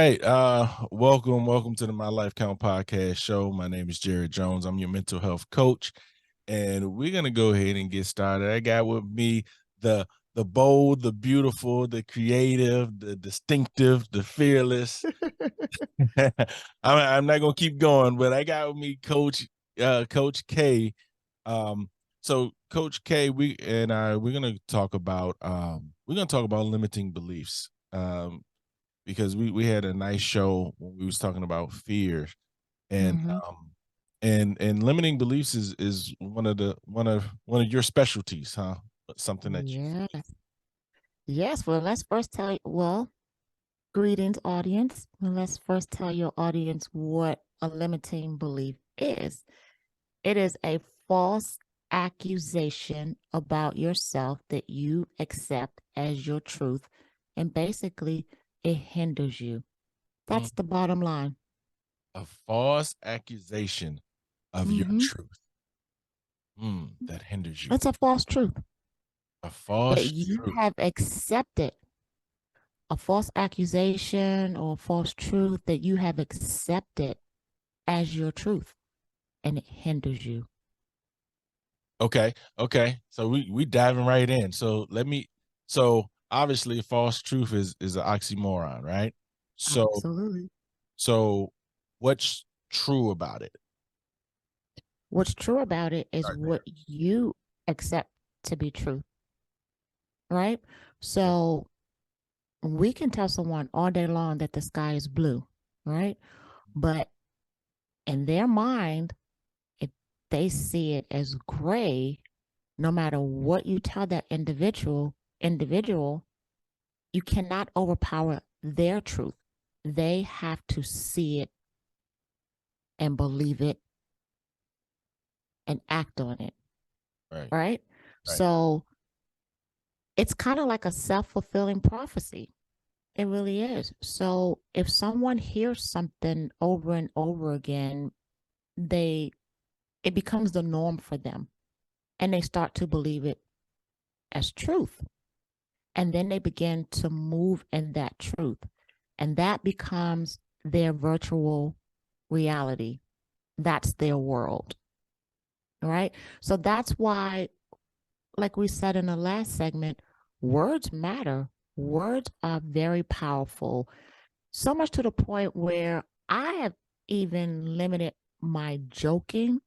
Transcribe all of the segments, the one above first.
right. Welcome to the My Life Count podcast show. My name is Jared Jones. I'm your mental health coach. And we're gonna go ahead and get started. I got with me the the bold, the beautiful, the creative, the distinctive, the fearless. I'm not gonna keep going, but I got with me Coach K. Um, so Coach K, we're gonna talk about limiting beliefs. Because we had a nice show when we was talking about fear and Mhm. and limiting beliefs is one of your specialties, huh? Something that you Yes. Yes. Well, let's first tell you, greetings, audience. Well, let's first tell your audience what a limiting belief is. It is a false accusation about yourself that you accept as your truth. And basically, it hinders you. mm, That's the bottom line. a false accusation of your Hmm. truth that hinders you. It's a false truth A that false you truth. have accepted, a false accusation or false truth that you have accepted as your truth, and it hinders you. Okay. So we diving right in. So obviously a false truth is an oxymoron, right? So Absolutely. so what's true about it? What's true about it is Start what there. you accept to be true, right? Okay. So we can tell someone all day long that the sky is blue, right? But in their mind, if they see it as gray, no matter what you tell that individual, you cannot overpower their truth. They have to see it and believe it and act on it, Right. right? Right. So it's kind of like a self-fulfilling prophecy. It really is. So if someone hears something over and over again, they it becomes the norm for them and they start to believe it as truth. And then they begin to move in that truth. And that becomes their virtual reality. That's their world. Right. So that's why, like we said in the last segment, words matter. Words are very powerful, so much to the point where I have even limited my joking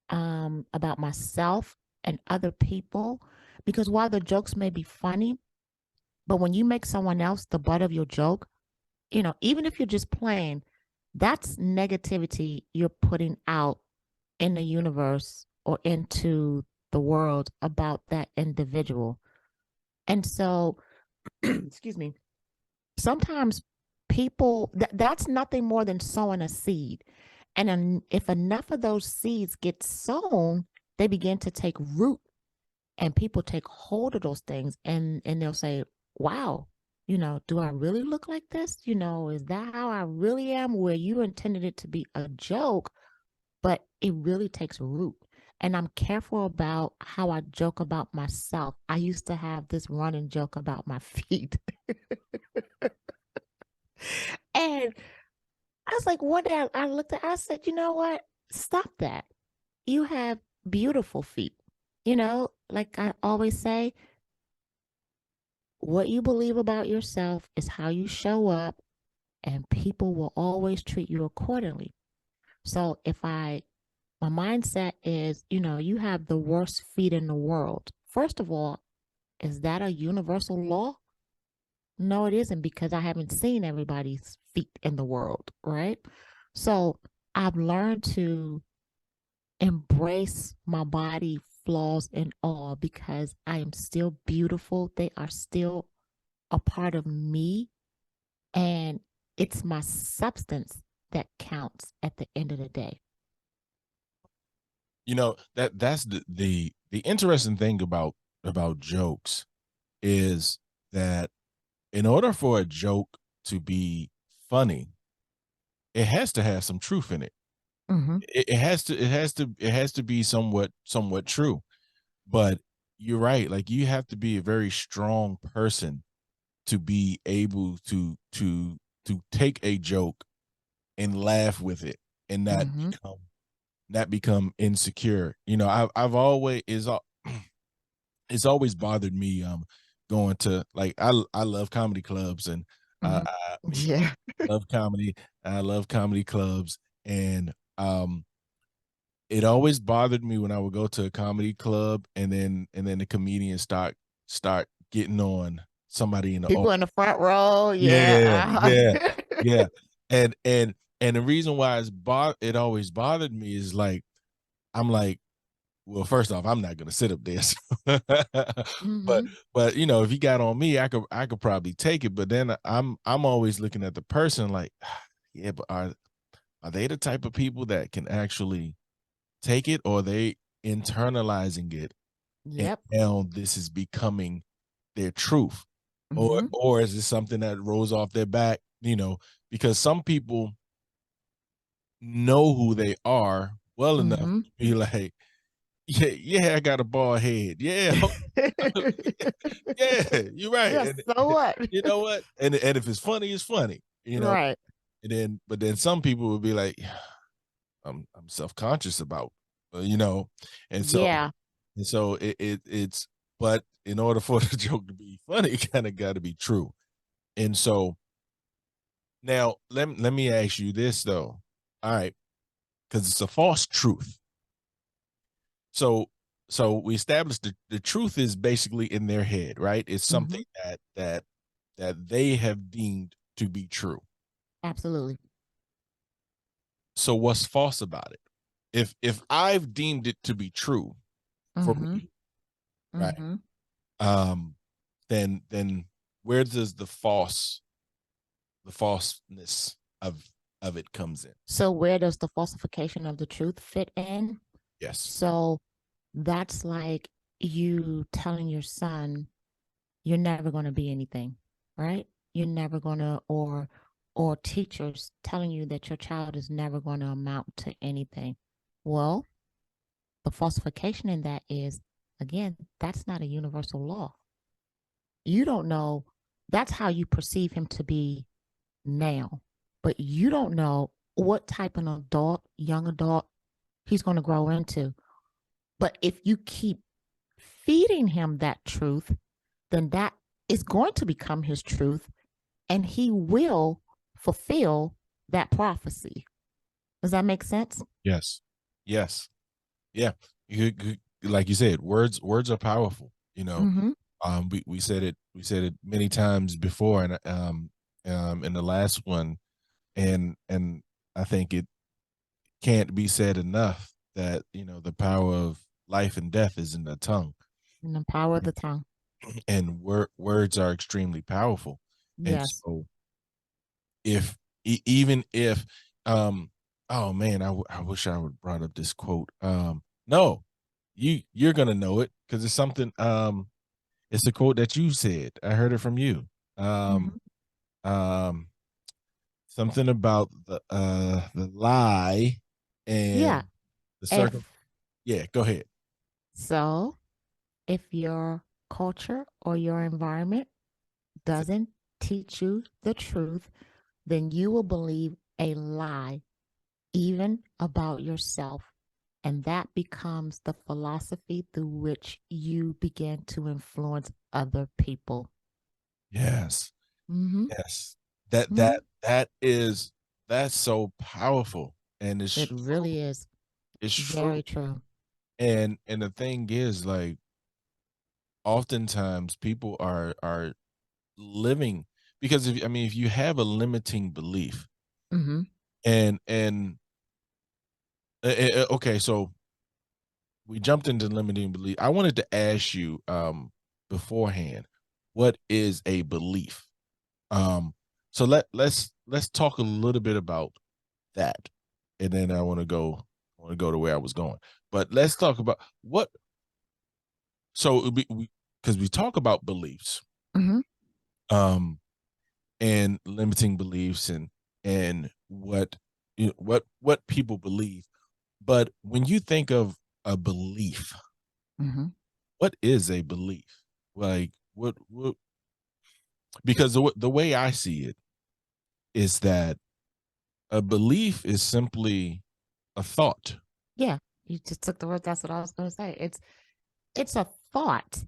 about myself and other people, because while the jokes may be funny, but when you make someone else the butt of your joke, even if you're just playing, that's negativity you're putting out in the universe or into the world about that individual. And so, excuse me, sometimes that's nothing more than sowing a seed. And if enough of those seeds get sown, they begin to take root and people take hold of those things and they'll say, wow, do I really look like this? Is that how I really am? Where you intended it to be a joke, but it really takes root. And I'm careful about how I joke about myself. I used to have this running joke about my feet. And I was like, one day I looked at, I said, you know what? Stop that. You have beautiful feet. Like I always say, what you believe about yourself is how you show up, and people will always treat you accordingly. So my mindset is, you have the worst feet in the world. First of all, is that a universal law? No, it isn't, because I haven't seen everybody's feet in the world, right? So I've learned to embrace my body flaws and all, because I am still beautiful. They are still a part of me, and it's my substance that counts at the end of the day. That's the interesting thing about jokes is that in order for a joke to be funny, it has to have some truth in it. Mm-hmm. It has to be somewhat true. But you're right. Like you have to be a very strong person to be able to take a joke and laugh with it and Mm-hmm. not become insecure. You know, I've always it's always bothered me going to, like, I love comedy clubs, and Mm-hmm. you know, Yeah. love comedy. I love comedy clubs, and it always bothered me when I would go to a comedy club and then the comedians start getting on somebody in the People in the front row. yeah, Yeah. yeah, yeah. And the reason why it always bothered me is, like, I'm like, well, first off, I'm not gonna sit up there. But Mm-hmm. you know, if you got on me, I could probably take it. But then I'm always looking at the person like, yeah, but are they the type of people that can actually take it, or are they internalizing it and Yep. now this is becoming their truth? Mm-hmm. Or is it something that rolls off their back, you know, because some people know who they are well enough Mm-hmm. to be like, yeah, yeah, I got a bald head. Yeah, yeah, you're right. Yeah, And so what? you know what? And if it's funny, it's funny, you know. Right. And then, but then some people would be like, I'm self conscious about, you know, and so Yeah. it's, but in order for the joke to be funny, it kind of got to be true. And so now let me ask you this though. All right, because it's a false truth. So we established the truth is basically in their head, right? It's Mm-hmm. something that they have deemed to be true. Absolutely. So what's false about it? If I've deemed it to be true for Mm-hmm. me, right? Mm-hmm. Um, then where does the falseness of it comes in? So where does the falsification of the truth fit in? Yes. So that's like you telling your son you're never going to be anything, right? You're never going to, or teachers telling you that your child is never going to amount to anything. Well, the falsification in that is, again, that's not a universal law. You don't know. That's how you perceive him to be now, but you don't know what type of adult, young adult, he's going to grow into. But if you keep feeding him that truth, then that is going to become his truth and he will fulfill that prophecy. Does that make sense? Yes. Yes. Yeah. Like you said, words are powerful. You know, Mm-hmm. we said it many times before, and in the last one, and I think it can't be said enough that, you know, the power of life and death is in the tongue, And the power of the tongue. and words are extremely powerful. And Yes. so if even if oh man, I wish I would brought up this quote. No, you're gonna know it because it's something. It's a quote that you said. I heard it from you. Um, Mm-hmm. um, something about the lie Yeah. and the circle. If Yeah, go ahead. so, if your culture or your environment doesn't teach you the truth, then you will believe a lie, even about yourself. And that becomes the philosophy through which you begin to influence other people. Yes, Mm-hmm. yes. Mm-hmm. That is that's so powerful, and it's It true. really is It's true. very true. And the thing is, like, oftentimes people are living because if I mean if you have a limiting belief Mm-hmm. and okay, so we jumped into limiting belief. I wanted to ask you beforehand, what is a belief? So let's talk a little bit about that, and then I want to go to where I was going. But let's talk about what. So because we talk about beliefs, Mm-hmm. um, and limiting beliefs and what what people believe. But when you think of a belief, Mm-hmm. what is a belief? Like what because the way I see it, is that a belief is simply a thought. Yeah, you just took the word. That's what I was going to say. It's a thought,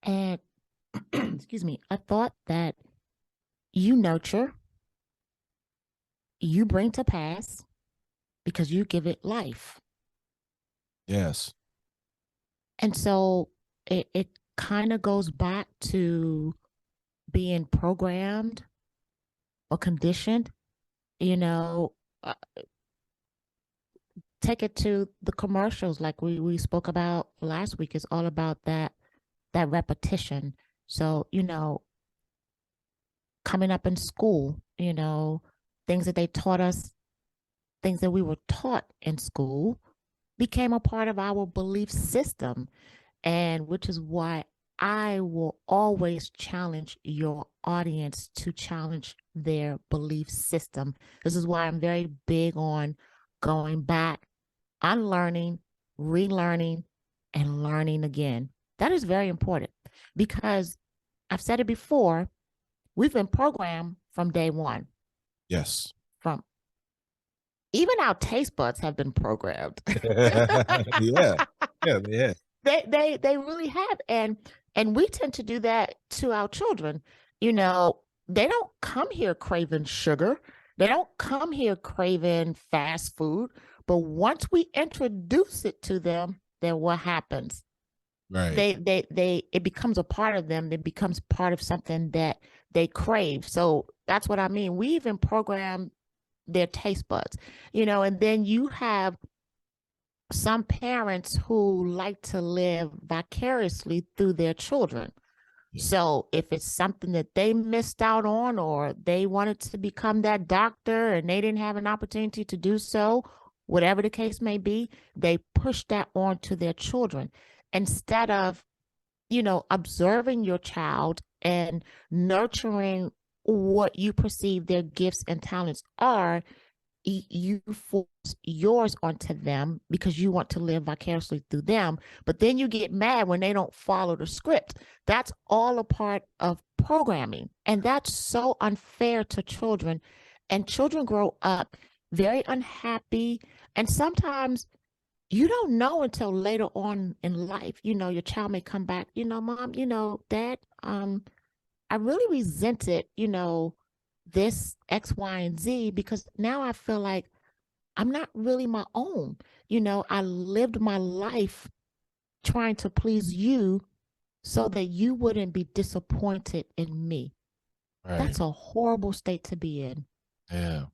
and excuse me, a thought that you nurture, you bring to pass because you give it life. Yes. And so it kind of goes back to being programmed or conditioned, you know, uh, take it to the commercials like we spoke about last week. It's all about that repetition. So, coming up in school, things that they taught us, things that we were taught in school became a part of our belief system. And which is why I will always challenge your audience to challenge their belief system. This is why I'm very big on going back, unlearning, relearning, and learning again. That is very important because I've said it before, we've been programmed from day one. Yes. From even our taste buds have been programmed. Yeah. Yeah, they have. They really have. And we tend to do that to our children. They don't come here craving sugar. They don't come here craving fast food. But once we introduce it to them, then what happens? Right. It becomes a part of them. It becomes part of something that they crave. So that's what I mean. We even program their taste buds, and then you have some parents who like to live vicariously through their children. Yeah. So if it's something that they missed out on, or they wanted to become that doctor and they didn't have an opportunity to do so, whatever the case may be, they push that on to their children instead of, observing your child and nurturing what you perceive their gifts and talents are. You force yours onto them because you want to live vicariously through them, but then you get mad when they don't follow the script. That's all a part of programming, and that's so unfair to children. And children grow up very unhappy, and sometimes you don't know until later on in life. Your child may come back, mom, dad, I really resented, this X, Y, and Z because now I feel like I'm not really my own. I lived my life trying to please you so that you wouldn't be disappointed in me. Right. That's a horrible state to be in. Yeah.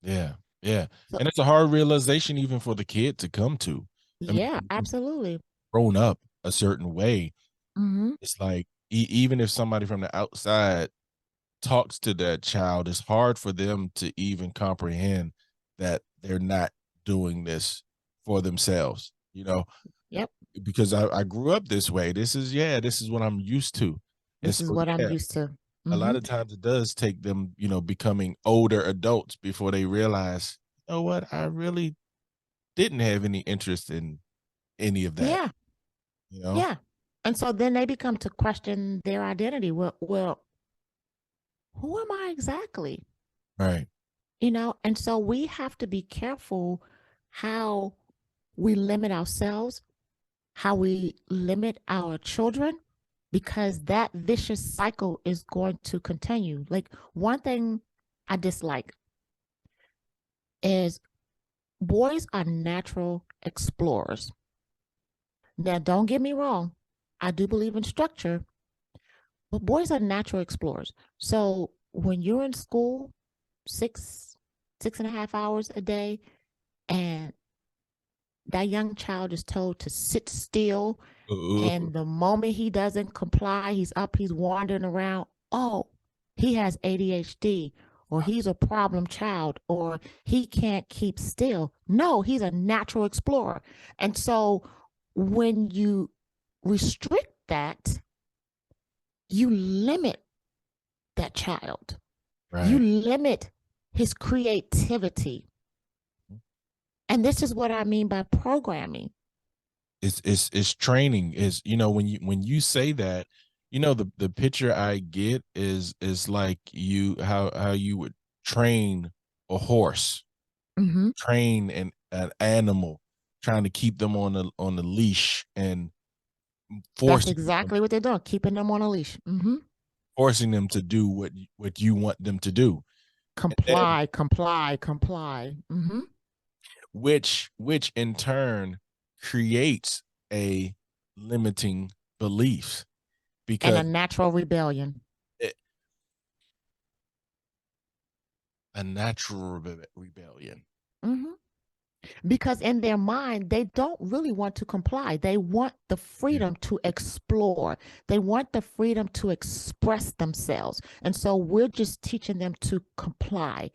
Yeah. Yeah. So, And it's a hard realization even for the kid to come to. I mean, yeah, absolutely. grown up a certain way. Mm-hmm. It's like even if somebody from the outside talks to that child, it's hard for them to even comprehend that they're not doing this for themselves, Yep. because I grew up this way. This is what I'm used to. And This is so, what I'm yeah, used to. a lot Mm-hmm. of times it does take them, becoming older adults before they realize, you know what, I really didn't have any interest in any of that, Yeah. you know? Yeah. And so then they become to question their identity. Well, who am I exactly? Right. And so we have to be careful how we limit ourselves, how we limit our children, because that vicious cycle is going to continue. Like, one thing I dislike is boys are natural explorers. Now, don't get me wrong, I do believe in structure, but boys are natural explorers. So when you're in school, 6.5 hours a day, and that young child is told to sit still, Ooh. and the moment he doesn't comply, he's up, he's wandering around. Oh, he has ADHD, or he's a problem child, or he can't keep still. No, he's a natural explorer. And so when you restrict that, you limit that child. You Right. limit his creativity. And this is what I mean by programming. It's training. Is, when you say that, the picture I get is like how you would train a horse, Mm-hmm. train an animal, trying to keep them on the leash and That's forcing them, exactly what they're doing, keeping them on a leash. Mm-hmm. forcing them to do what you want them to do. And then, Comply, comply, comply. Mm-hmm. which in turn creates a limiting beliefs And because a natural rebellion. it, a natural rebellion. Mm-hmm. Because in their mind, they don't really want to comply. They want the Yeah. freedom to explore. They want the freedom to express themselves. And so we're just teaching them to comply,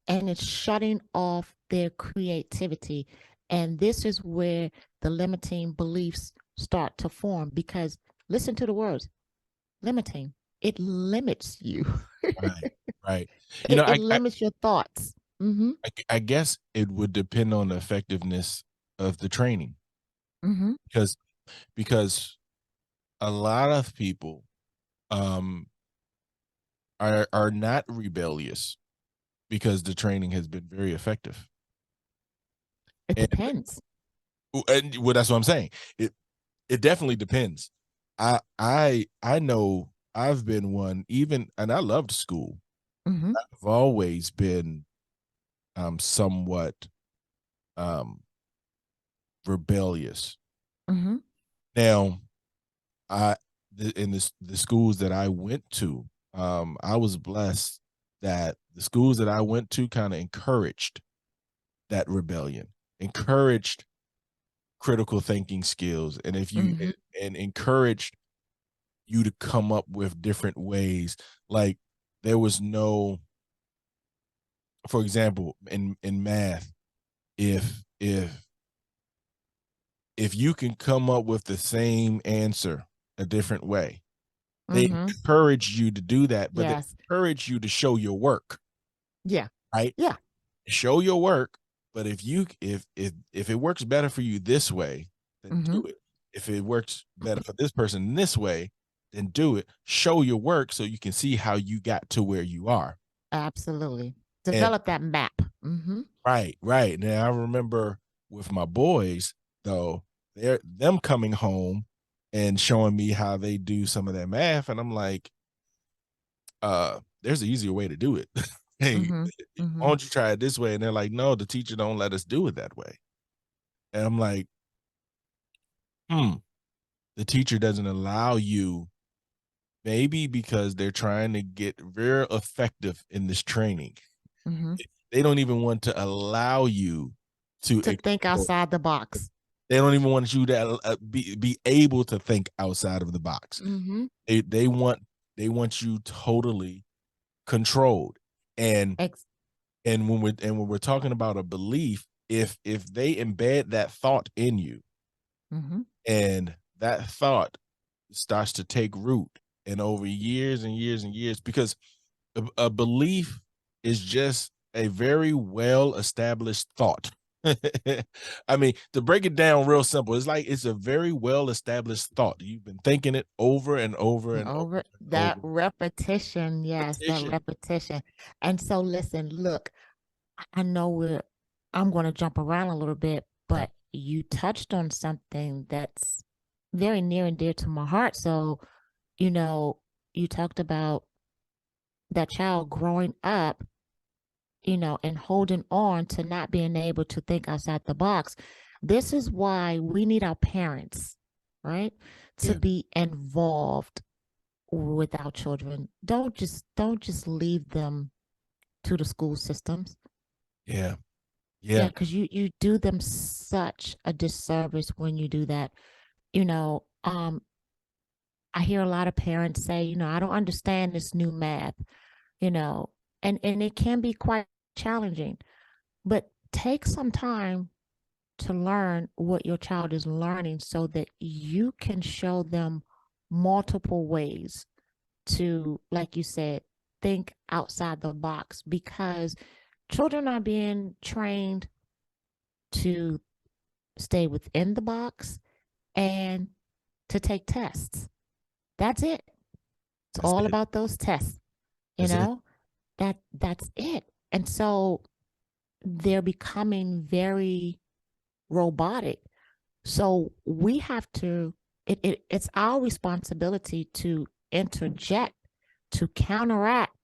and it's shutting off their creativity. And this is where the limiting beliefs start to form, because listen to the words limiting. It limits you. Right, right. You it, know, it limits your thoughts. Mm-hmm. I guess it would depend on the effectiveness of the training Mm-hmm. because because a lot of people um are not rebellious because the training has been very effective. It And, depends. well, that's what I'm saying. It definitely depends. I know I've been one even, and I loved school. Mm-hmm. I've always been somewhat um rebellious. Mm-hmm. Now, I in the schools that I went to, I was blessed that the schools that I went to kind of encouraged that rebellion, encouraged critical thinking skills, and if you Mm-hmm. and encouraged you to come up with different ways. Like there was no, for example, in math, if if you can come up with the same answer a different way, they Mm-hmm. encourage you to do that, but they Yes. encourage you to show your work, Yeah. right? Yeah. Show your work, but if it works better for you this way, then Mm-hmm. do it. If it works better for this person this way, then do it. Show your work so you can see how you got to where you are. Absolutely. And Develop that map. Mm-hmm. right, right. Now I remember with my boys though, they're them coming home and showing me how they do some of their math, and I'm like, there's an easier way to do it. Hey, Mm-hmm. why Mm-hmm. don't you try it this way? And they're like, no, the teacher don't let us do it that way. And I'm like, hmm, the teacher doesn't allow you, maybe because they're trying to get very effective in this training. Mm-hmm. They don't even want to allow you to To think explore. outside the box. They don't even want you to be able to think outside of the box. Mm-hmm. They want you totally controlled. And Ex- when we're talking about a belief, if they embed that thought in you mm-hmm. and that thought starts to take root and over years and years and years, because a belief is just a very well established thought. I mean, to break it down real simple, it's like it's a very well established thought. You've been thinking it over and over And and over over and that over. repetition. Yes, that Repetition. repetition. And so listen, look, I know I'm going to jump around a little bit, Right. but you touched on something that's very near and dear to my heart. So, you know, you talked about that child growing up, and holding on to not being able to think outside the box. This is why we need our parents, right, to Yeah. be involved with our children. Don't just leave them to the school systems. Yeah. Yeah, Yeah. because you do them such a disservice when you do that. You know, I hear a lot of parents say, I don't understand this new math, you know, and it can be quite challenging. But take some time to learn what your child is learning so that you can show them multiple ways to, like you said, think outside the box, because children are being trained to stay within the box and to take tests. That's it. It's That's all it. about those tests, you That's it. know? That's it. And so they're becoming very robotic. So we have to, it's our responsibility to interject, to counteract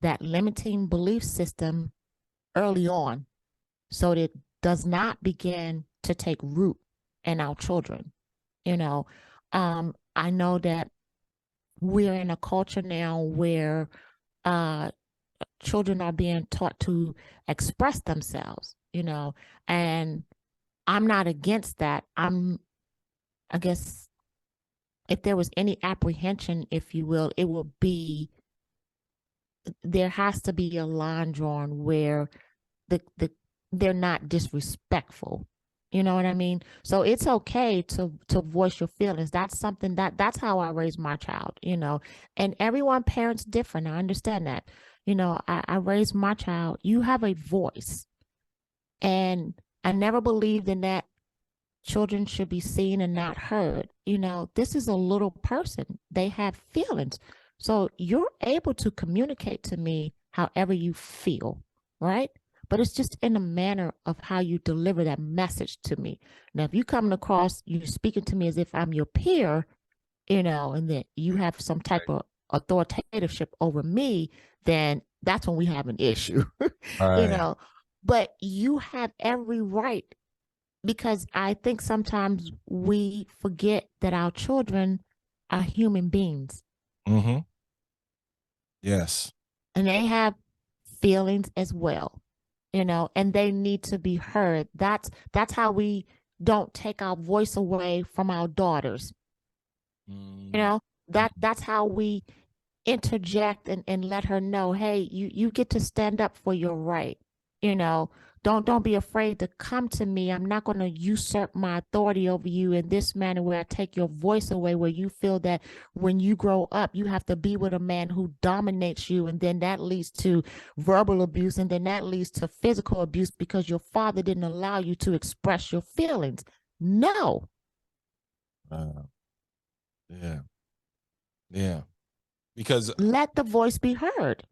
that limiting belief system early on so that it does not begin to take root in our children. You know, I know that we're in a culture now where uh, children are being taught to express themselves, and I'm not against that. I guess if there was any apprehension, if you will, it will be there has to be a line drawn where the they're not disrespectful. You know what I mean? So it's okay to voice your feelings. That's something that's how I raised my child, And everyone parents different. I understand that. I raised my child. You have a voice. And I never believed in that children should be seen and not heard. This is a little person. They have feelings. So you're able to communicate to me however you feel, right? But it's just in the manner of how you deliver that message to me. Now, if you come across, you're speaking to me as if I'm your peer, and that you have some type of authoritativeship over me, then that's when we have an issue, Right. But you have every right, because I think sometimes we forget that our children are human beings. Mm-hmm. Yes. And they have feelings as well, and they need to be heard. That's how we don't take our voice away from our daughters. Mm-hmm. You know, that's how we interject and let her know, hey, you get to stand up for your right. Don't be afraid to come to me. I'm not going to usurp my authority over you in this manner where I take your voice away, where you feel that when you grow up you have to be with a man who dominates you, and then that leads to verbal abuse, and then that leads to physical abuse because your father didn't allow you to express your feelings. No. Yeah. Yeah. Because Let the voice be heard.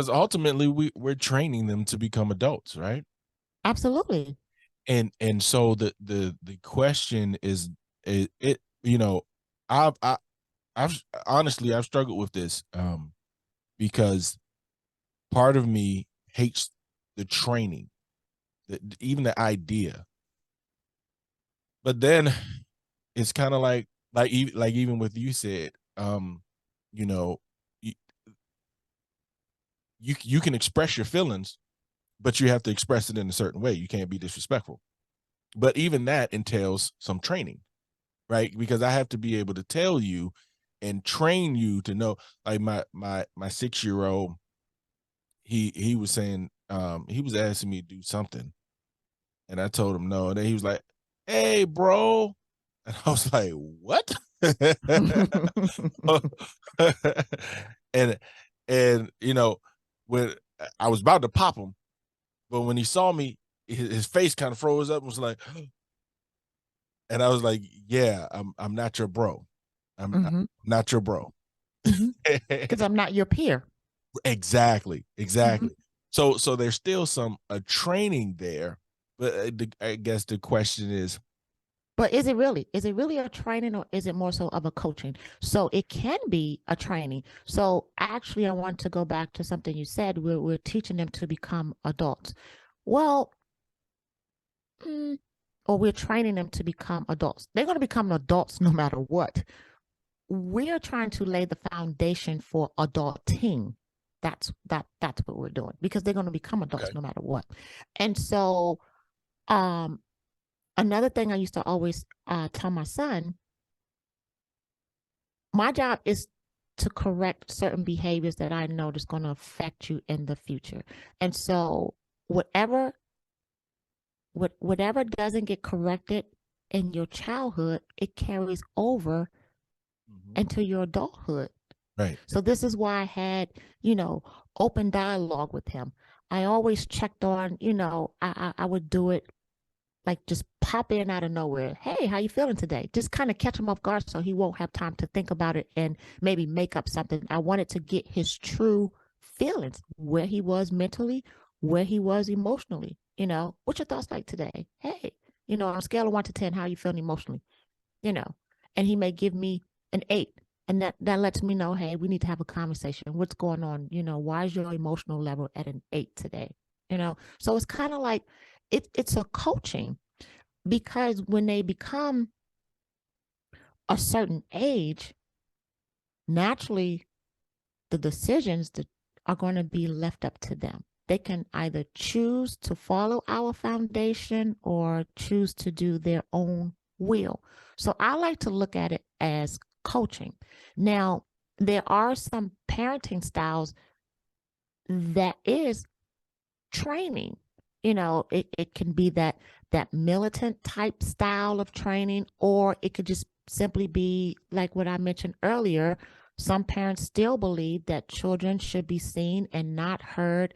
ultimately we're training them to become adults, right? Absolutely. And so the question is, it I've honestly I've struggled with this, because part of me hates the training, even the idea, but then it's kind of like even with you said, you know you, you can express your feelings, but you have to express it in a certain way. You can't be disrespectful, but even that entails some training, right? Because I have to be able to tell you and train you to know. Like my 6-year-old, he was saying, he was asking me to do something, and I told him no, and then he was like, "Hey, bro," and I was like, "What?" and when I was about to pop him, but when he saw me, his face kind of froze up and was like, and I was like, "Yeah, I'm not your bro. I'm not your bro." Because I'm not your peer. Exactly. So there's still some training there, but I guess the question is, But is it really a training, or is it more so of a coaching? So it can be a training. So actually, I want to go back to something you said. We're teaching them to become adults. Well, or we're training them to become adults. They're going to become adults no matter what. We're trying to lay the foundation for adulting. That's what we're doing, because they're going to become adults no matter what. And so, another thing I used to always tell my son, my job is to correct certain behaviors that I know that's going to affect you in the future. And so whatever doesn't get corrected in your childhood, it carries over into your adulthood. right. So this is why I had, open dialogue with him. I always checked on, I would do it like just pop in out of nowhere. Hey, how you feeling today? Just kind of catch him off guard so he won't have time to think about it and maybe make up something. I wanted to get his true feelings, where he was mentally, where he was emotionally. What's your thoughts like today? Hey, on a scale of 1 to 10, how are you feeling emotionally? And he may give me an 8. And that lets me know, hey, we need to have a conversation. What's going on? Why is your emotional level at an 8 today? So it's kind of like it's a coaching, because when they become a certain age, naturally the decisions that are going to be left up to them. They can either choose to follow our foundation or choose to do their own will. So I like to look at it as coaching. Now, there are some parenting styles that is training. It can be that militant type style of training, or it could just simply be like what I mentioned earlier. Some parents still believe that children should be seen and not heard.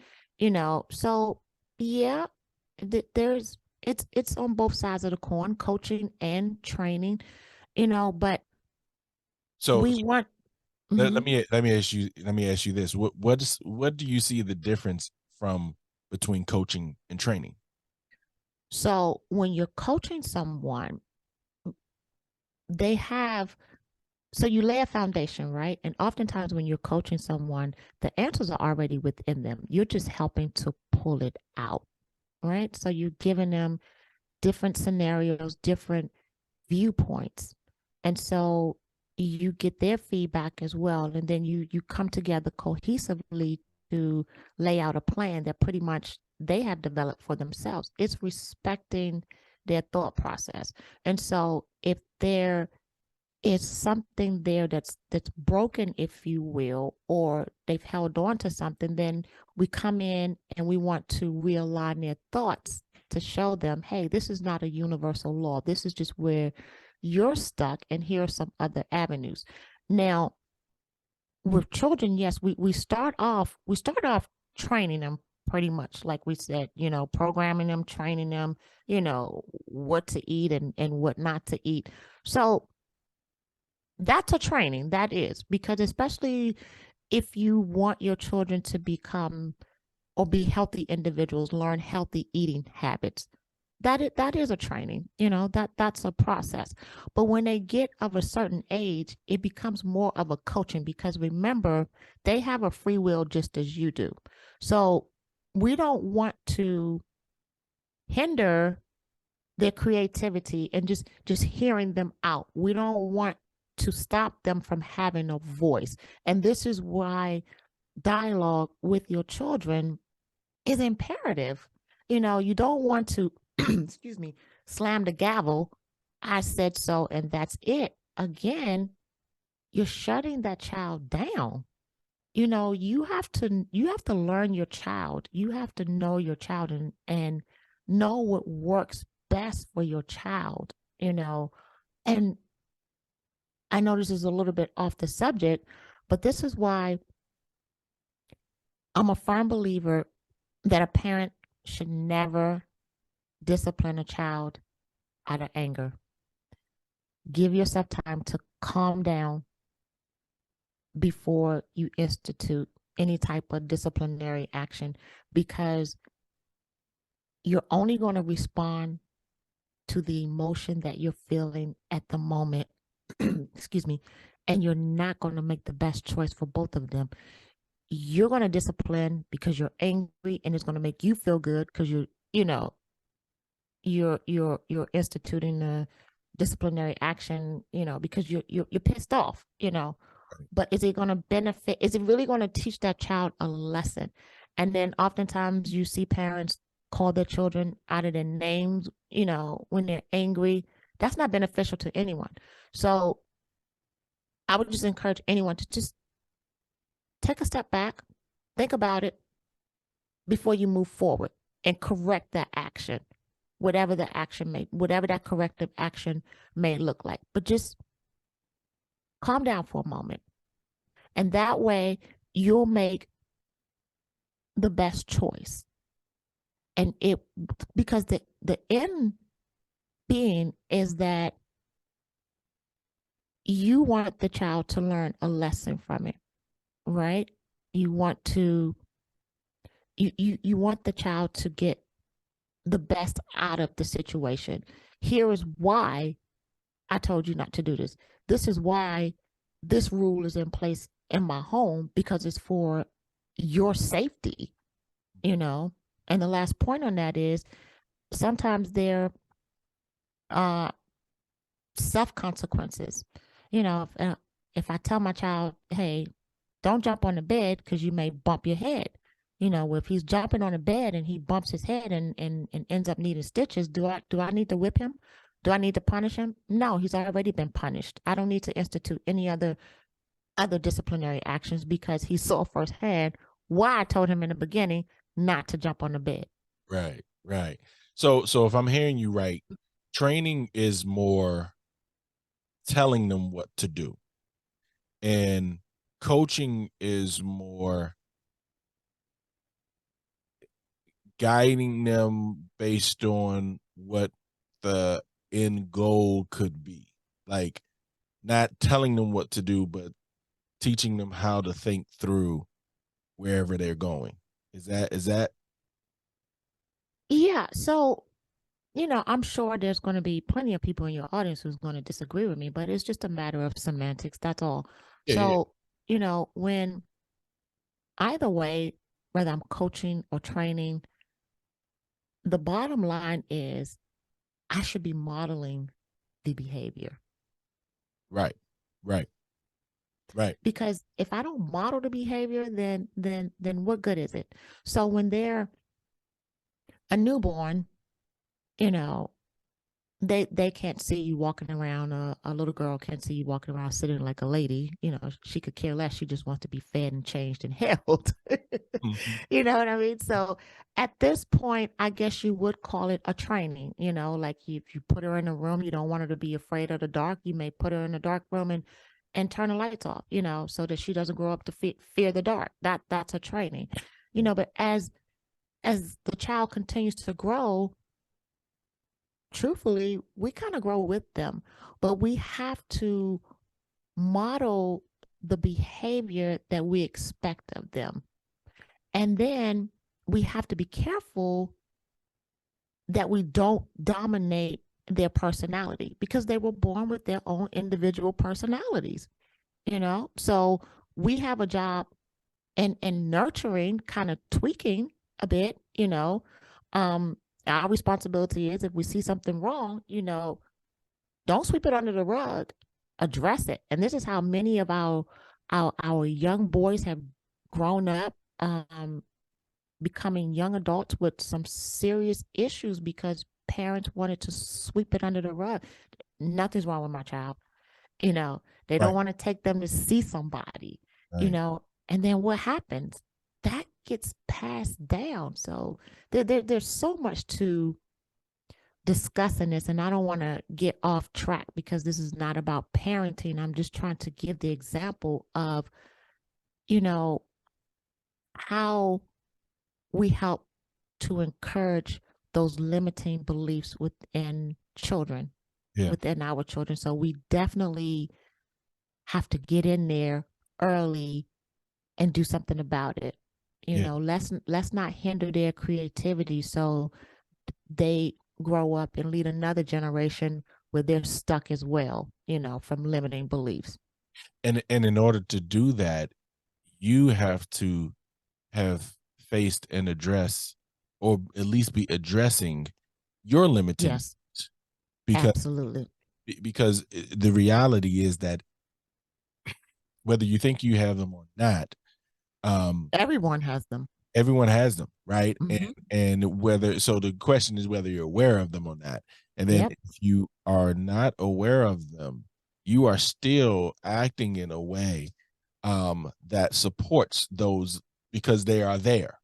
So yeah, it's on both sides of the coin, coaching and training. But So we want. let, Mhm. let me ask you this. What do you see the difference from between coaching and training? So when you're coaching someone, they have so you lay a foundation, right? And oftentimes when you're coaching someone, the answers are already within them. You're just helping to pull it out, right? So you're giving them different scenarios, different viewpoints. And so you get their feedback as well. And then you come together cohesively to lay out a plan that pretty much they have developed for themselves. It's respecting their thought process. And so if there is something there that's broken, if you will, or they've held on to something, then we come in and we want to realign their thoughts to show them, hey, this is not a universal law. This is just where you're stuck, and here are some other avenues. Now, with children, yes, we start off training them pretty much like we said, programming them, training them, what to eat and what not to eat. So that's a training, that is, because especially if you want your children to become or be healthy individuals, learn healthy eating habits, that is a training, that's a process. But when they get of a certain age, it becomes more of a coaching, because remember, they have a free will just as you do. So we don't want to hinder their creativity and just hearing them out. We don't want to stop them from having a voice. And this is why dialogue with your children is imperative. You don't want to excuse me, slam the gavel, I said so and that's it. Again, you're shutting that child down. You have to learn your child. You have to know your child and know what works best for your child, and I know this is a little bit off the subject, but this is why I'm a firm believer that a parent should never discipline a child out of anger. Give yourself time to calm down before you institute any type of disciplinary action, because you're only going to respond to the emotion that you're feeling at the moment. Excuse me. And you're not going to make the best choice for both of them. You're going to discipline because you're angry, and it's going to make you feel good because you're instituting a disciplinary action, because you're pissed off, but is it going to benefit? Is it really going to teach that child a lesson? And then oftentimes you see parents call their children out of their names, when they're angry. That's not beneficial to anyone. So I would just encourage anyone to just take a step back, think about it before you move forward, and correct that action, whatever that corrective action may look like. But just calm down for a moment. And that way you'll make the best choice. And because the end being is that you want the child to learn a lesson from it, right? You want to you want the child to get the best out of the situation. Here is why I told you not to do this. This is why this rule is in place in my home, because it's for your safety, you know. And the last point on that is sometimes there are self consequences. If I tell my child, hey, don't jump on the bed because you may bump your head. If he's jumping on the bed and he bumps his head and ends up needing stitches, do I need to whip him? Do I need to punish him? No, he's already been punished. I don't need to institute any other disciplinary actions because he saw firsthand why I told him in the beginning not to jump on the bed. Right, right. So if I'm hearing you right, training is more telling them what to do, and coaching is more guiding them based on what the end goal could be. Like, not telling them what to do, but teaching them how to think through wherever they're going. Is that Yeah. So, I'm sure there's going to be plenty of people in your audience who's going to disagree with me, but it's just a matter of semantics. That's all. yeah, yeah. So, when either way, whether I'm coaching or training, the bottom line is I should be modeling the behavior. Right, right, right. Because if I don't model the behavior, then what good is it? So when they're a newborn, you know, they can't see you walking around. A little girl can't see you walking around sitting like a lady. She could care less. She just wants to be fed and changed and held. Mm-hmm. You know what I mean? So at this point, I guess you would call it a training. Like if you put her in a room, you don't want her to be afraid of the dark. You may put her in a dark room and turn the lights off. So that she doesn't grow up to fear the dark. That's a training. But as the child continues to grow, truthfully, we kind of grow with them, but we have to model the behavior that we expect of them. And then we have to be careful that we don't dominate their personality because they were born with their own individual personalities. So we have a job in nurturing, kind of tweaking a bit. Our responsibility is if we see something wrong, don't sweep it under the rug, address it. And this is how many of our young boys have grown up, becoming young adults with some serious issues because parents wanted to sweep it under the rug. Nothing's wrong with my child. They don't Right, want to take them to see somebody, right. and then what happens? That gets passed down. So there's so much to discussing this, and I don't want to get off track because this is not about parenting. I'm just trying to give the example of, you know, how we help to encourage those limiting beliefs within children, Yeah, within our children. So we definitely have to get in there early and do something about it. yeah. Let's not hinder their creativity so they grow up and lead another generation where they're stuck as well, from limiting beliefs. And in order to do that, you have to have faced and address, or at least be addressing your limiting Yes, because absolutely. the reality is that whether you think you have them or not, um, Everyone has them. everyone has them, right? And Hmm. whether, so the question is whether you're aware of them or not. And then Yep. if you are not aware of them, you are still acting in a way that supports those because they are there.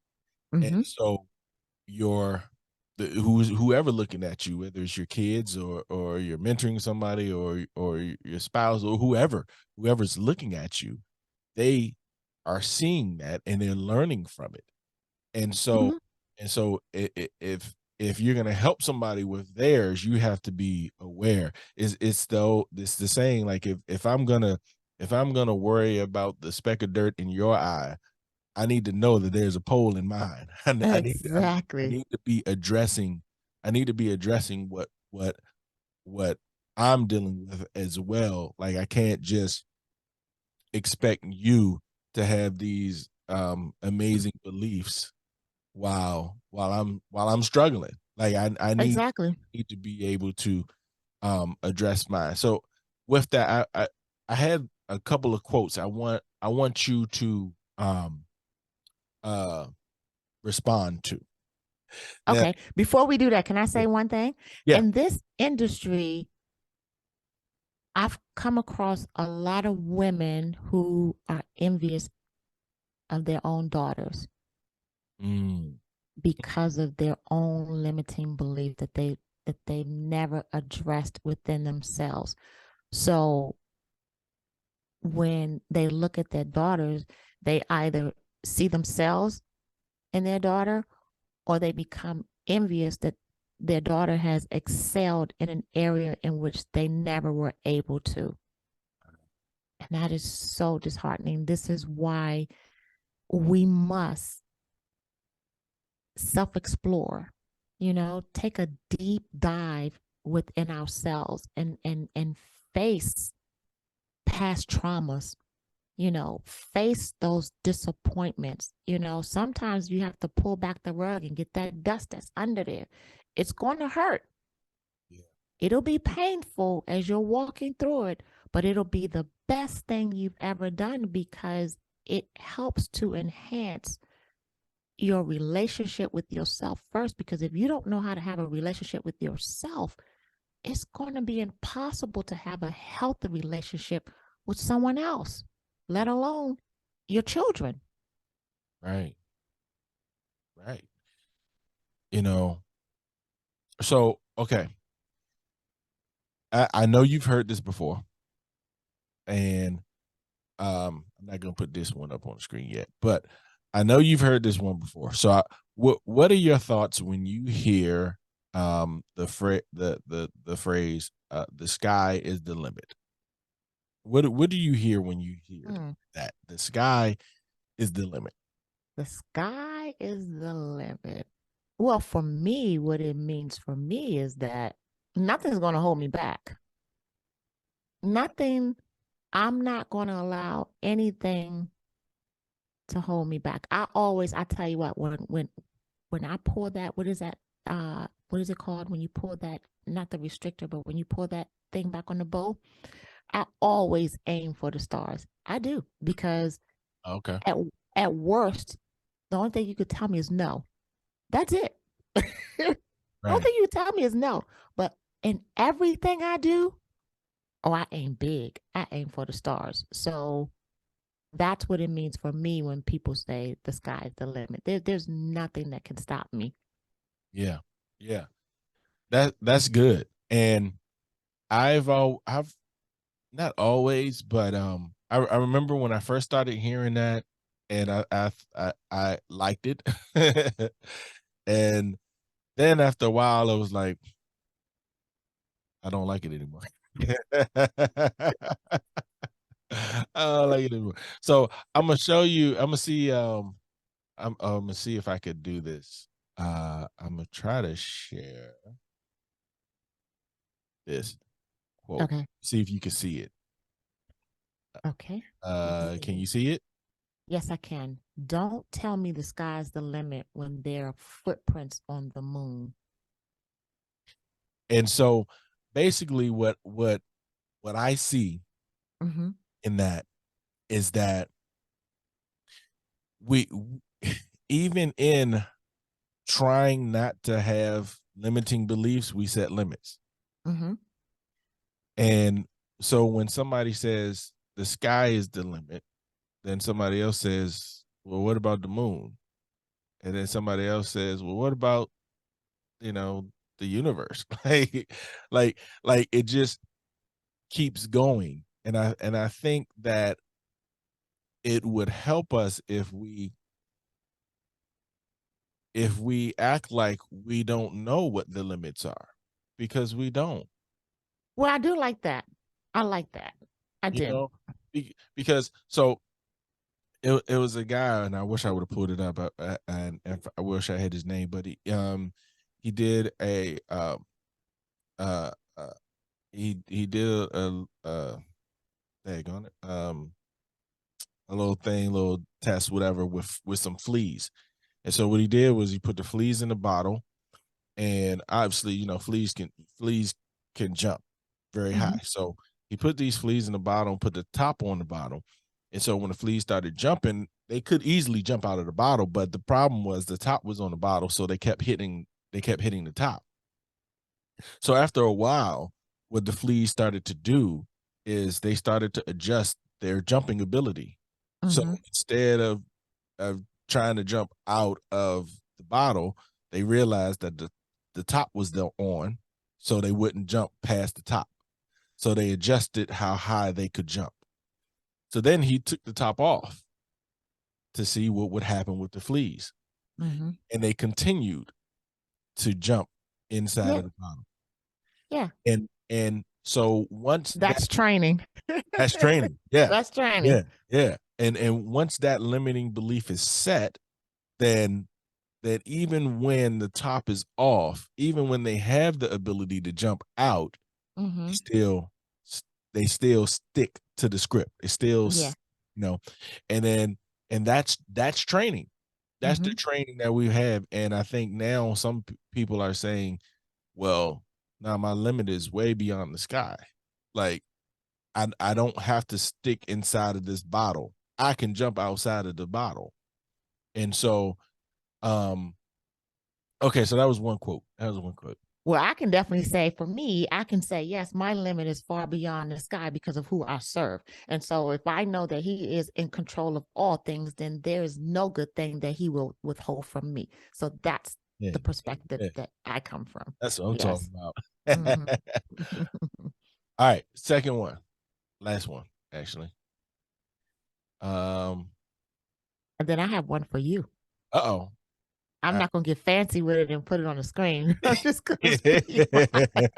And Hmm. so your whoever looking at you, whether it's your kids or you're mentoring somebody or your spouse or whoever's looking at you, they are seeing that and they're learning from it. And so Hmm. if you're gonna help somebody with theirs, you have to be aware. It's the saying, like, if I'm gonna worry about the speck of dirt in your eye, I need to know that there's a pole in mine. I Exactly. need to be addressing. I need to be addressing what I'm dealing with as well. Like I can't just expect you to have these amazing beliefs while I'm struggling. Like I Exactly. need to be able to address mine. So with that, I had a couple of quotes. I want you to uh respond to. Now, Okay. Before we do that, can I say one thing? yeah. In this industry, I've come across a lot of women who are envious of their own daughters Mm, because of their own limiting belief that they never addressed within themselves. So when they look at their daughters, they either see themselves in their daughter or they become envious that their daughter has excelled in an area in which they never were able to. And that is so disheartening. This is why we must self explore, take a deep dive within ourselves and face past traumas, face those disappointments. Sometimes you have to pull back the rug and get that dust that's under there. It's going to hurt. yeah. It'll be painful as you're walking through it, but it'll be the best thing you've ever done because it helps to enhance your relationship with yourself first. Because if you don't know how to have a relationship with yourself, it's going to be impossible to have a healthy relationship with someone else, let alone your children. Right. Right. You know, so okay. I know you've heard this before, and I'm not gonna put this one up on the screen yet, but I know you've heard this one before. So, what are your thoughts when you hear the phrase "the sky is the limit"? What do you hear when you hear Mm. that the sky is the limit? The sky is the limit. Well, for me, what it means for me is that nothing's going to hold me back. Nothing, I'm not going to allow anything to hold me back. I tell you what, when I pour that, what is it called when you pour that, not the restrictor, but when you pour that thing back on the bowl, I always aim for the stars. I do because Okay. at at worst, the only thing you could tell me is no. That's it. The only Right. thing you tell me is no. But in everything I do, oh, I aim big. I aim for the stars. So that's what it means for me when people say the sky's the limit. There's nothing that can stop me. Yeah. Yeah. That's good. And I've not always, but I remember when I first started hearing that, and I liked it, and then after a while, I was like, I don't like it anymore. I don't like it anymore. So I'm gonna show you. I'm gonna see. I'm gonna see if I could do this. I'm gonna try to share this quote. Okay. See if you can see it. Okay. Can you see it? Yes, I can. Don't tell me the sky's the limit when there are footprints on the moon. And so basically what I see Mm-hmm. in that is that we even in trying not to have limiting beliefs, we set limits. Mm-hmm. And so when somebody says the sky is the limit, then somebody else says, well, what about the moon? And then somebody else says, well, what about, you know, the universe? like it just keeps going. And I think that it would help us if we act like we don't know what the limits are, because we don't. Well, I do like that. I like that. I You do. know, because so it was a guy, and I wish I would have pulled it up, and I wish I had his name, but he did a uh, uh he did daggone it, a little thing, little test, whatever, with some fleas. And so what he did was he put the fleas in the bottle, and obviously, fleas can jump very Mm-hmm. high. So he put these fleas in the bottle, put the top on the bottle, and so when the fleas started jumping, they could easily jump out of the bottle, but the problem was the top was on the bottle, so they kept hitting the top. So after a while, what the fleas started to do is they started to adjust their jumping ability. So Mm-hmm. instead of trying to jump out of the bottle, they realized that the top was still on, so they wouldn't jump past the top. So they adjusted how high they could jump. So then he took the top off to see what would happen with the fleas, Mm-hmm. and they continued to jump inside Yeah. of the bottle. Yeah. And so once That's training. that's training, yeah, That's training. yeah, yeah, and once that limiting belief is set, then that even when the top is off, even when they have the ability to jump out, they Mm-hmm. still they still stick to the script. They still, Yeah. you know, and then and that's training. That's the Mm-hmm. training that we have, and I think now some people are saying, "Well, now my limit is way beyond the sky. Like I don't have to stick inside of this bottle. I can jump outside of the bottle." And so, um, okay, so that was one quote. That was one quote. Well, I can definitely say for me, I can say, yes, my limit is far beyond the sky because of who I serve. And so if I know that he is in control of all things, then there is no good thing that he will withhold from me. So that's Yeah, the perspective yeah. that I come from. That's what I'm Yes. talking about. Mm-hmm. All right, second one, last one, actually. Um, And then I have one for you. uh-oh. I'm All not going to get fancy with it and put it on the screen. I'm just going to speak. right.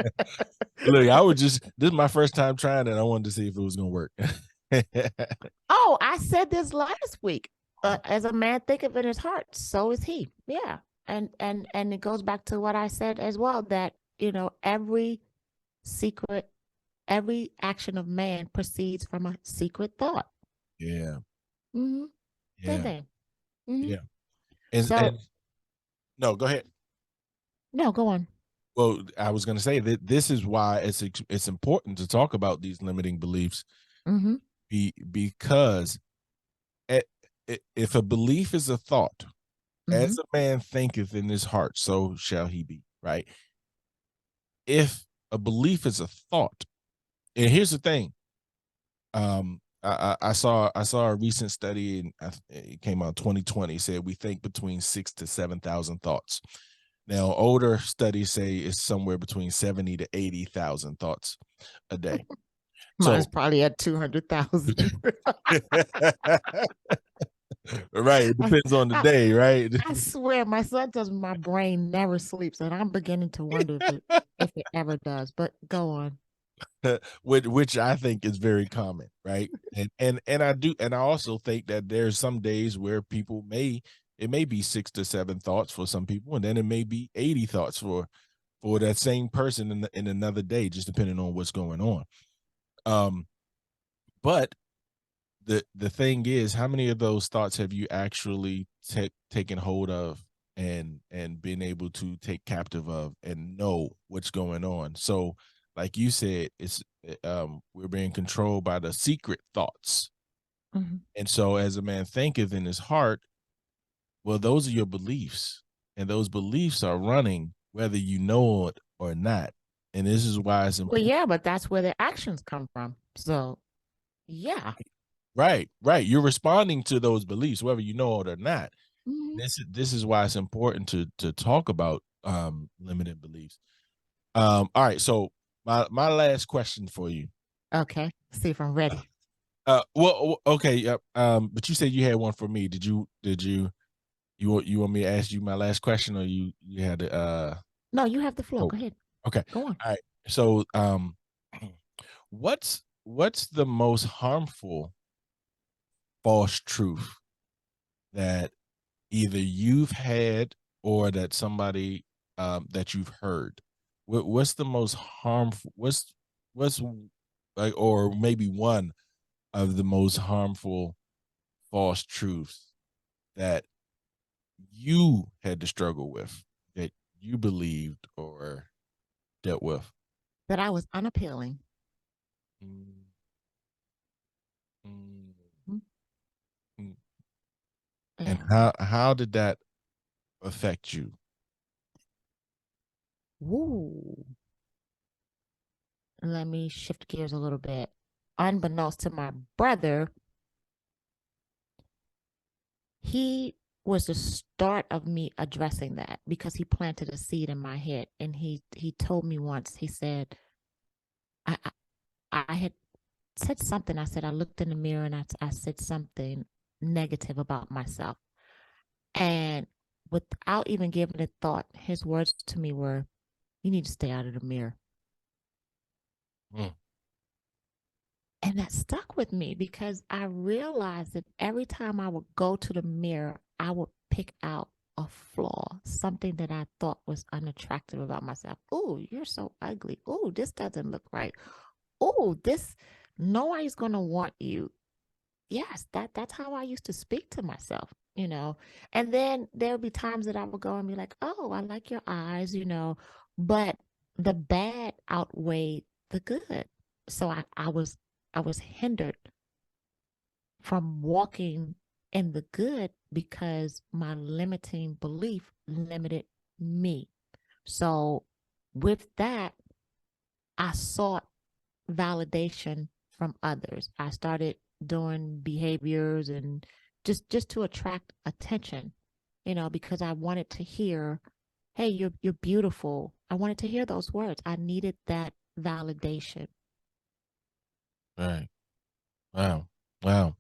Look, I would just this is my first time trying it. I wanted to see if it was gonna work. Oh, I said this last week. As a man thinketh in his heart, so is he. Yeah, and it goes back to what I said as well, that every secret, every action of man proceeds from a secret thought. Yeah, Mm-hmm. Same yeah, thing. Mm-hmm. yeah. And So no, go ahead. no, go on. Well, I was gonna say that this is why it's important to talk about these limiting beliefs, Mm-hmm. because a- if a belief is a thought, Mm-hmm. as a man thinketh in his heart, so shall he be. Right? If a belief is a thought, and here's the thing, I saw a recent study, and it came out 2020. Said we think between 6 to 7,000 thoughts. Now, older studies say it's somewhere between 70 to 80,000 thoughts a day. Mine's So, probably at 200,000. right, it I, depends on the I, day, right? I swear, my son tells me my brain never sleeps, and I'm beginning to wonder if it ever does. But go on. which I think is very common, right? And I also think that there's some days where people it may be 6 to 7 thoughts for some people, and then it may be 80 thoughts for that same person in another day, just depending on what's going on. Um, but the thing is, how many of those thoughts have you actually taken hold of and been able to take captive of and know what's going on? So, like you said, we're being controlled by the secret thoughts. Mm-hmm. And so as a man thinketh in his heart, well, those are your beliefs, and those beliefs are running whether you know it or not. And this is why it's Well, important. yeah, but that's where the actions come from. So, yeah. Right, right. You're responding to those beliefs, whether you know it or not. Mm-hmm. This is why it's important to talk about limited beliefs. All right, so my last question for you. Okay. See if I'm ready. Well, okay, but you said you had one for me. You want me to ask you my last question, or you had No, you have the floor. oh, Go ahead. okay. Go on. All right. So what's the most harmful false truth that either you've had or that somebody that you've heard? What's the most harmful? What's like, or maybe one of the most harmful false truths that you had to struggle with, that you believed or dealt with? That I was unappealing. Mm, mm, Mm. mm. And Yeah. how did that affect you? Woo. Let me shift gears a little bit. Unbeknownst to my brother, he was the start of me addressing that because he planted a seed in my head. And he told me once, he said, I, I had said something. I said, I looked in the mirror and I said something negative about myself. And without even giving it thought, his words to me were, you need to stay out of the mirror. Mm, And that stuck with me because I realized that every time I would go to the mirror, I would pick out a flaw, something that I thought was unattractive about myself. Oh, you're so ugly. Oh, this doesn't look right. Oh, this, nobody's going to want you. Yes, that's how I used to speak to myself, you know. And then there would be times that I would go and be like, "Oh, I like your eyes," you know, but the bad outweighed the good. So I was hindered from walking in the good because my limiting belief limited me. So with that, I sought validation from others. I started doing behaviors and just to attract attention, you know, because I wanted to hear, "Hey, you're beautiful." I wanted to hear those words. I needed that validation. right. Wow. Wow.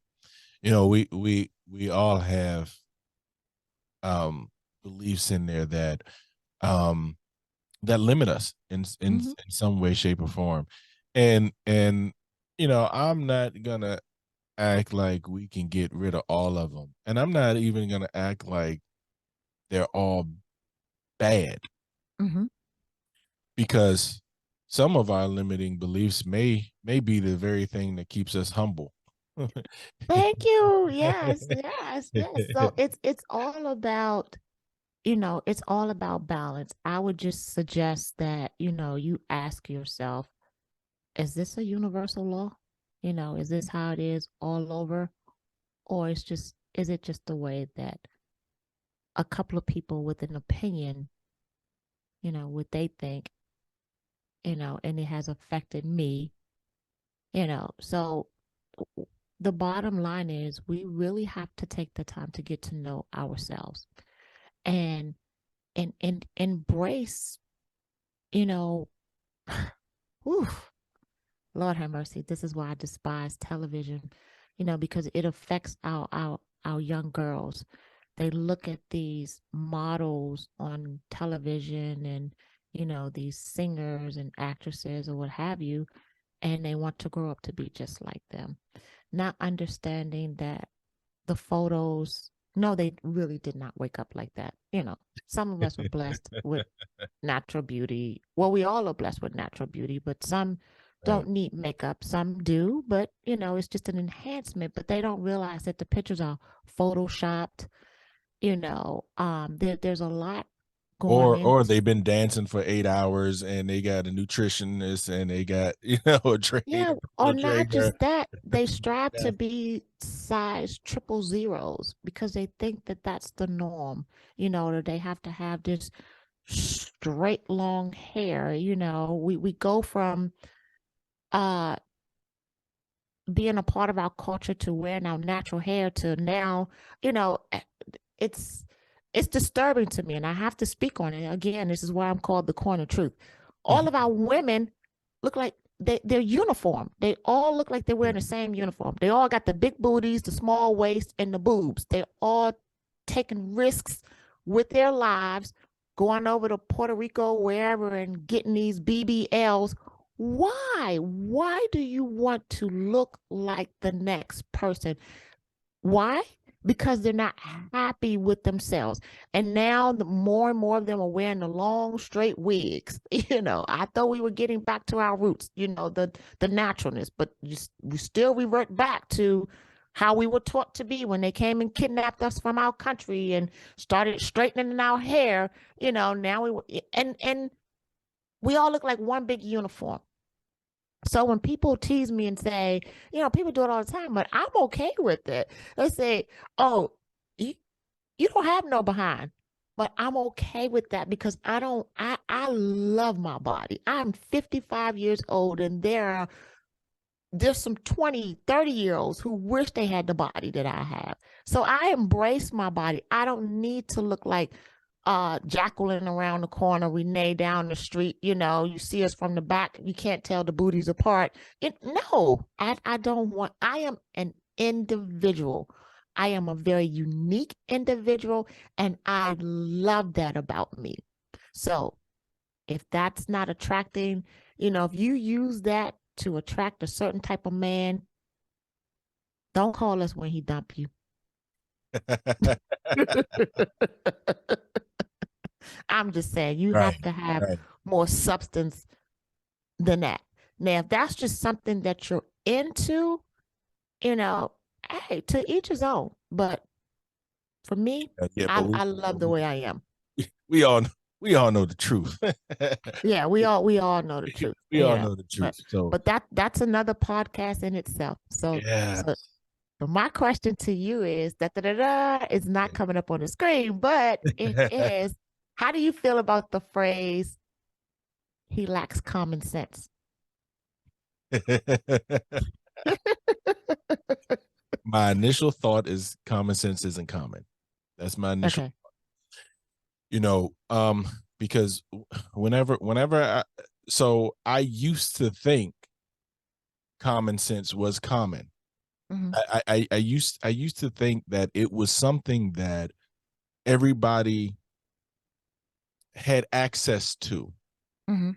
You know, we all have beliefs in there um that limit us Hmm. in some way, shape, or form. And you know, I'm not gonna act like we can get rid of all of them. And I'm not even gonna act like they're all bad, Hmm. because some of our limiting beliefs may be the very thing that keeps us humble. Thank you. Yes, yes, yes. So it's all about, it's all about balance. I would just suggest that, you ask yourself, is this a universal law? Is this how it is all over? Or is it just the way that a couple of people with an opinion, what they think, and it has affected me, So the bottom line is we really have to take the time to get to know ourselves and and embrace, you know, whew, Lord have mercy. This is why I despise television, because it affects our young girls. They look at these models on television and, these singers and actresses or what have you, and they want to grow up to be just like them, not understanding that the photos, no, they really did not wake up like that. Some of us were blessed with natural beauty. Well, we all are blessed with natural beauty, but some Right. don't need makeup. Some do, but it's just an enhancement. But they don't realize that the pictures are photoshopped. There's a lot going Or into. they've been dancing for 8 hours and they got a nutritionist and they got, you know, a Yeah, trainer, or personal not trainer. just that, they strive Yeah. to be size triple zeros because they think that that's the norm, that they have to have this straight long hair. We go from uh being a part of our culture to wearing our natural hair to now, it's it's disturbing to me and I have to speak on it. Again, this is why I'm called the corner truth. All of our women look like they're uniform. They all look like they're wearing the same uniform. They all got the big booties, the small waist, and the boobs. They're all taking risks with their lives, going over to Puerto Rico, wherever, and getting these BBLs. Why? Why do you want to look like the next person? Why? Because they're not happy with themselves. And now the more and more of them are wearing the long, straight wigs. I thought we were getting back to our roots, the naturalness, but we still revert back to how we were taught to be when they came and kidnapped us from our country and started straightening our hair. Now and we all look like one big uniform. So when people tease me and say, people do it all the time, but I'm okay with it. They say, "Oh, you don't have no behind." But I'm okay with that because I love my body. I'm 55 years old and there's some 20, 30-year-olds who wish they had the body that I have. So I embrace my body. I don't need to look like Jacqueline around the corner, Renee down the street. You see us from the back, you can't tell the booties apart. No, I don't want, I am an individual. I am a very unique individual, and I love that about me. So if that's not attracting, if you use that to attract a certain type of man, don't call us when he dump you. I'm just saying you Right, have to have right. more substance than that. Now, if that's just something that you're into, hey, to each his own. But for me, Yeah, I, but we I love the way I am. we all we all know the truth. Yeah, we all know the truth. We all know the But truth. So that's another podcast in itself. So yeah. so so my question to you is is not coming up on the screen, but it is, how do you feel about the phrase he lacks common sense? My initial thought is common sense isn't common. That's my initial, Okay. because whenever I used to think common sense was common. Mm-hmm. I used to think that it was something that everybody had access to. Mm-hmm.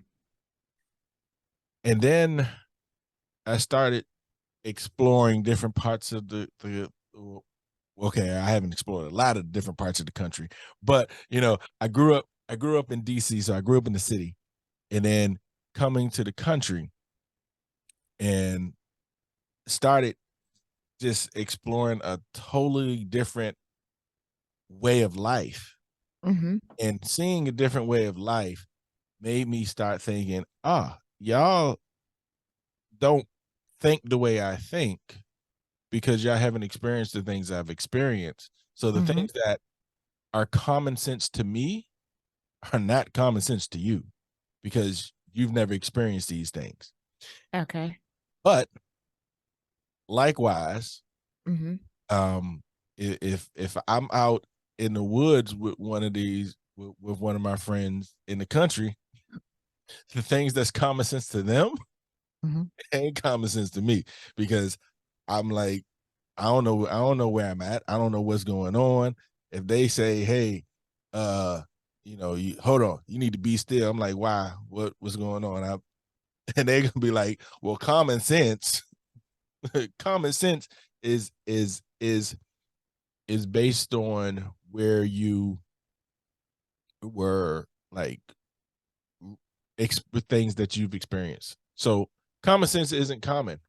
And then I started exploring different parts of the okay, I haven't explored a lot of different parts of the country, but I grew up in DC, so I grew up in the city, and then coming to the country and started just exploring a totally different way of life. Mm-hmm. And seeing a different way of life made me start thinking, y'all don't think the way I think because y'all haven't experienced the things I've experienced. So the Mm-hmm. things that are common sense to me are not common sense to you because you've never experienced these things. Okay. But likewise, Mm-hmm. if I'm out in the woods with with one of my friends in the country, the things that's common sense to them Mm-hmm. ain't common sense to me because I'm like, I don't know where I'm at. I don't know what's going on. If they say, hey, hold on, you need to be still. I'm like, why? What's going on? And they're gonna be like, well, common sense, common sense is based on where you were like things that you've experienced. So common sense isn't common.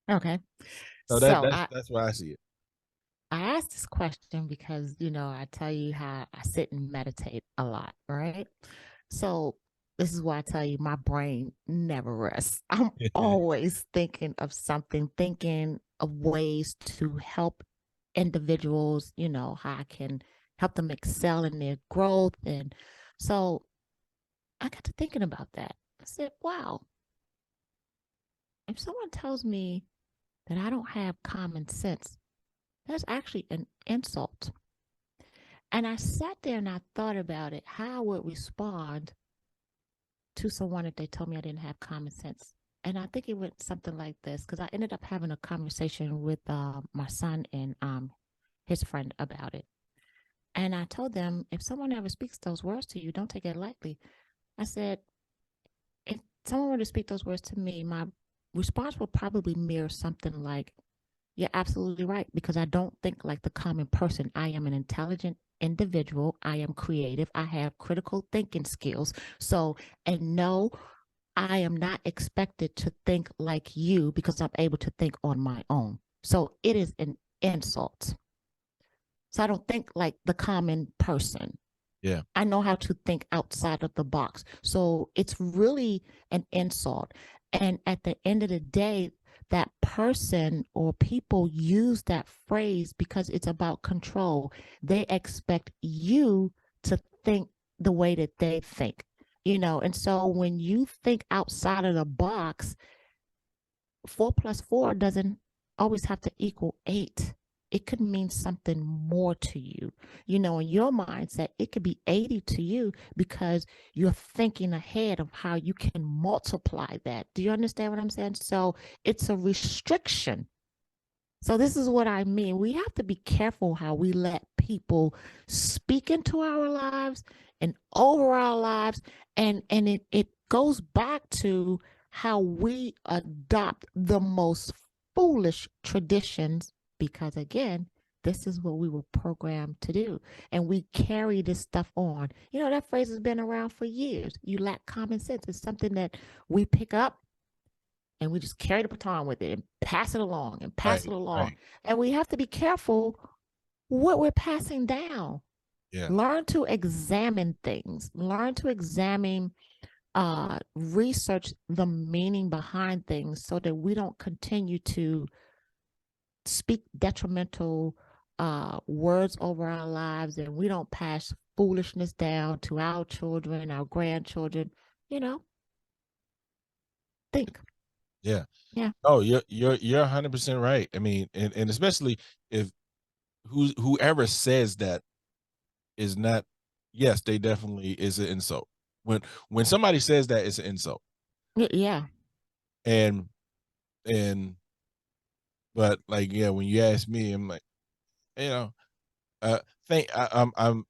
Okay. So So that's why I see it. I asked this question because, I tell you how I sit and meditate a lot, right? So this is why I tell you my brain never rests. I'm always thinking of something, thinking of ways to help individuals, how I can help them excel in their growth. And so I got to thinking about that. I said, wow, if someone tells me that I don't have common sense, that's actually an insult. And I sat there and I thought about it, how I would respond to someone if they told me I didn't have common sense. And I think it went something like this because I ended up having a conversation with my son and his friend about it. And I told them, if someone ever speaks those words to you, don't take it lightly. I said, if someone were to speak those words to me, my response would probably mirror something like, You're absolutely right, because I don't think like the common person. I am an intelligent individual. I am creative. I have critical thinking skills. So, and no, I am not expected to think like you because I'm able to think on my own. So it is an insult. So I don't think like the common person. Yeah. I know how to think outside of the box. So it's really an insult. And at the end of the day, that person or people use that phrase because it's about control. They expect you to think the way that they think, And so when you think outside of the box, 4 plus 4 doesn't always have to equal 8. It could mean something more to you. In your mindset, it could be 80 to you because you're thinking ahead of how you can multiply that. Do you understand what I'm saying? So it's a restriction. So this is what I mean. We have to be careful how we let people speak into our lives and over our lives. And it goes back to how we adopt the most foolish traditions because again, this is what we were programmed to do. And we carry this stuff on. That phrase has been around for years. You lack common sense. It's something that we pick up and we just carry the baton with it and pass it along and pass it Right. along. Right. And we have to be careful what we're passing down. Yeah. Learn to examine things, learn to examine, research the meaning behind things so that we don't continue to speak detrimental words over our lives and we don't pass foolishness down to our children, our grandchildren, you know, think. Yeah. Yeah. Oh, you're 100% right. I mean, and especially if whoever says that is not, yes, they definitely is an insult. When somebody says that, it's an insult. Yeah. And and but like, yeah, when you ask me, I'm like, you know, think I'm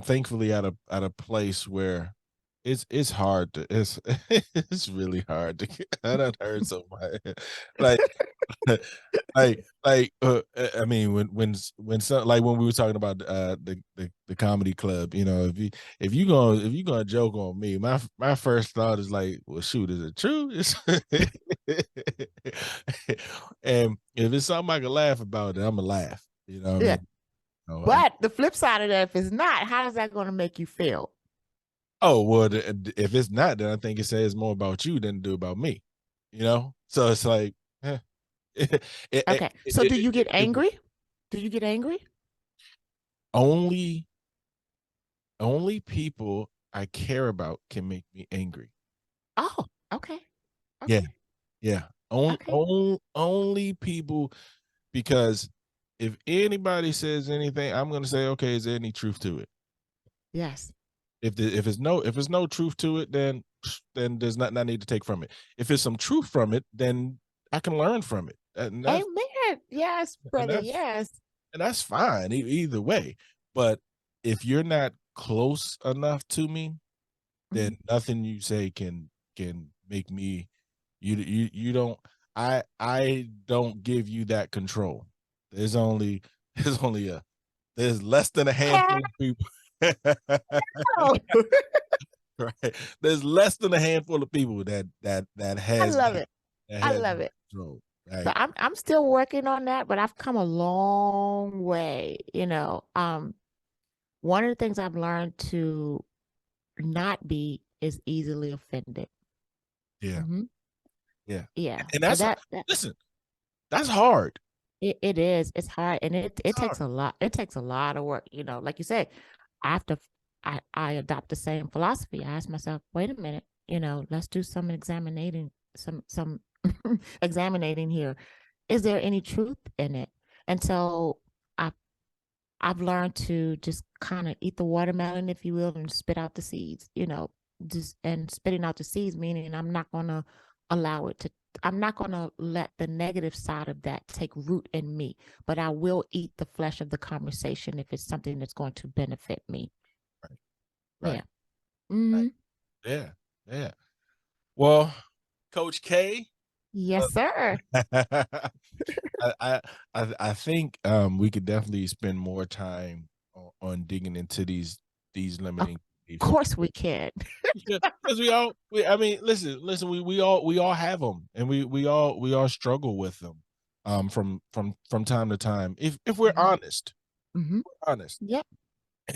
thankfully at a place where it's hard to it's really hard to get. I done heard so much like I mean when some like when we were talking about the comedy club, if you gonna joke on me, my first thought is like, well, shoot, is it true? And if it's something I can laugh about, then I'm gonna laugh. You know what I Yeah. mean? No, But the flip side of that, if it's not, how is that going to make you feel? oh well, if it's not, then I think it says more about you than it do about me. So it's like, eh, it, it, it, Okay. So do it, you get it, angry? Do you get angry? only only people I care about can make me angry. Oh, okay. Yeah, Okay. yeah. Okay. Only people, because if anybody says anything, I'm gonna say, okay, is there any truth to it? Yes. If there's no truth to it, then there's nothing I need to take from it. If there's some truth from it, then I can learn from it, and that's Amen. Yes, and brother. that's Yes. and that's fine either way. But if you're not close enough to me, then Mhm. nothing you say can make me. You don't. I don't give you that control. There's only there's only a there's less than a handful of people. Oh, Right. There's less than a handful of people that I has love that it. that I has love that it. control. So Right. I'm still working on that, but I've come a long way. One of the things I've learned to not be is easily offended. Yeah. Hmm. Yeah. Yeah. And So that's that listen, that's hard. it is. It's hard, and it It's takes hard. a lot. It takes a lot of work. Like you said, after I adopt the same philosophy, I ask myself, wait a minute, let's do some examining, some examining here. Is there any truth in it? And so I I've learned to just kind of eat the watermelon, if you will, and spit out the seeds, just and spitting out the seeds, meaning allow it to, I'm not going to let the negative side of that take root in me, but I will eat the flesh of the conversation if it's something that's going to benefit me. Right. Yeah. Right. Right. Mm-hmm. Yeah. Yeah. Well, Coach K, Yes, sir. I, I think we could definitely spend more time on digging into these Of limiting beliefs. course we can. Because I mean, listen, we all have them, and we all struggle with them, from time to time. If we're honest, Mhm. honest. Yep.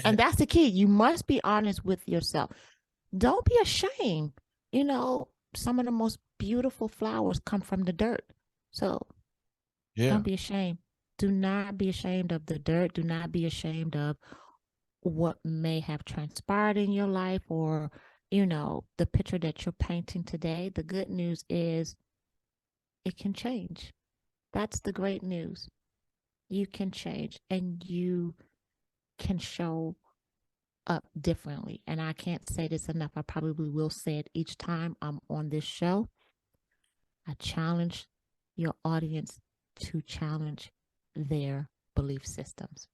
And that's the key. You must be honest with yourself. Don't be ashamed. You know, some of the most beautiful flowers come from the dirt. So Yeah, don't be ashamed. Do not be ashamed of the dirt. Do not be ashamed of what may have transpired in your life or, the picture that you're painting today. The good news is it can change. That's the great news. You can change and you can show up differently. And I can't say this enough. I probably will say it each time I'm on this show. I challenge your audience to challenge their belief systems.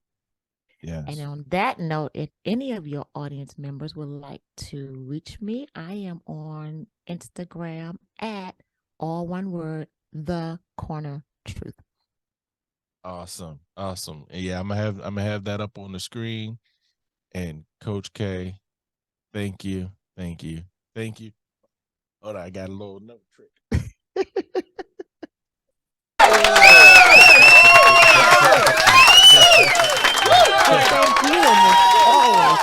And yes. on that note, if any of your audience members would like to reach me, I am on Instagram at all one word, The Corner Truth. Awesome, awesome. And yeah, I'm gonna have that up on the screen. And Coach K, thank you, thank you, thank you. Hold on, I got a little note trick. Thank you. And as always,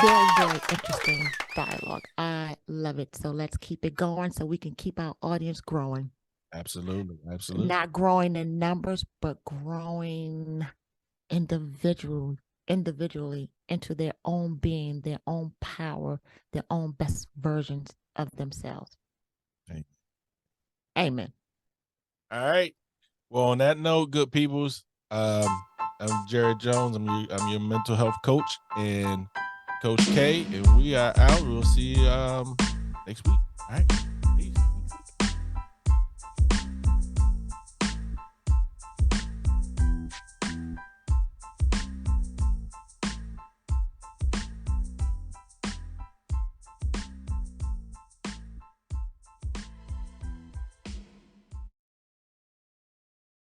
very, very interesting dialogue. I love it. So let's keep it going so we can keep our audience growing. Absolutely, absolutely. Not growing in numbers, but growing individually into their own being, their own power, their own best versions of themselves. Thank Amen. All right. Well, on that note, good peoples, I'm Jared Jones. I'm your mental health coach and Coach K, and we are out. We'll see you next week. All right.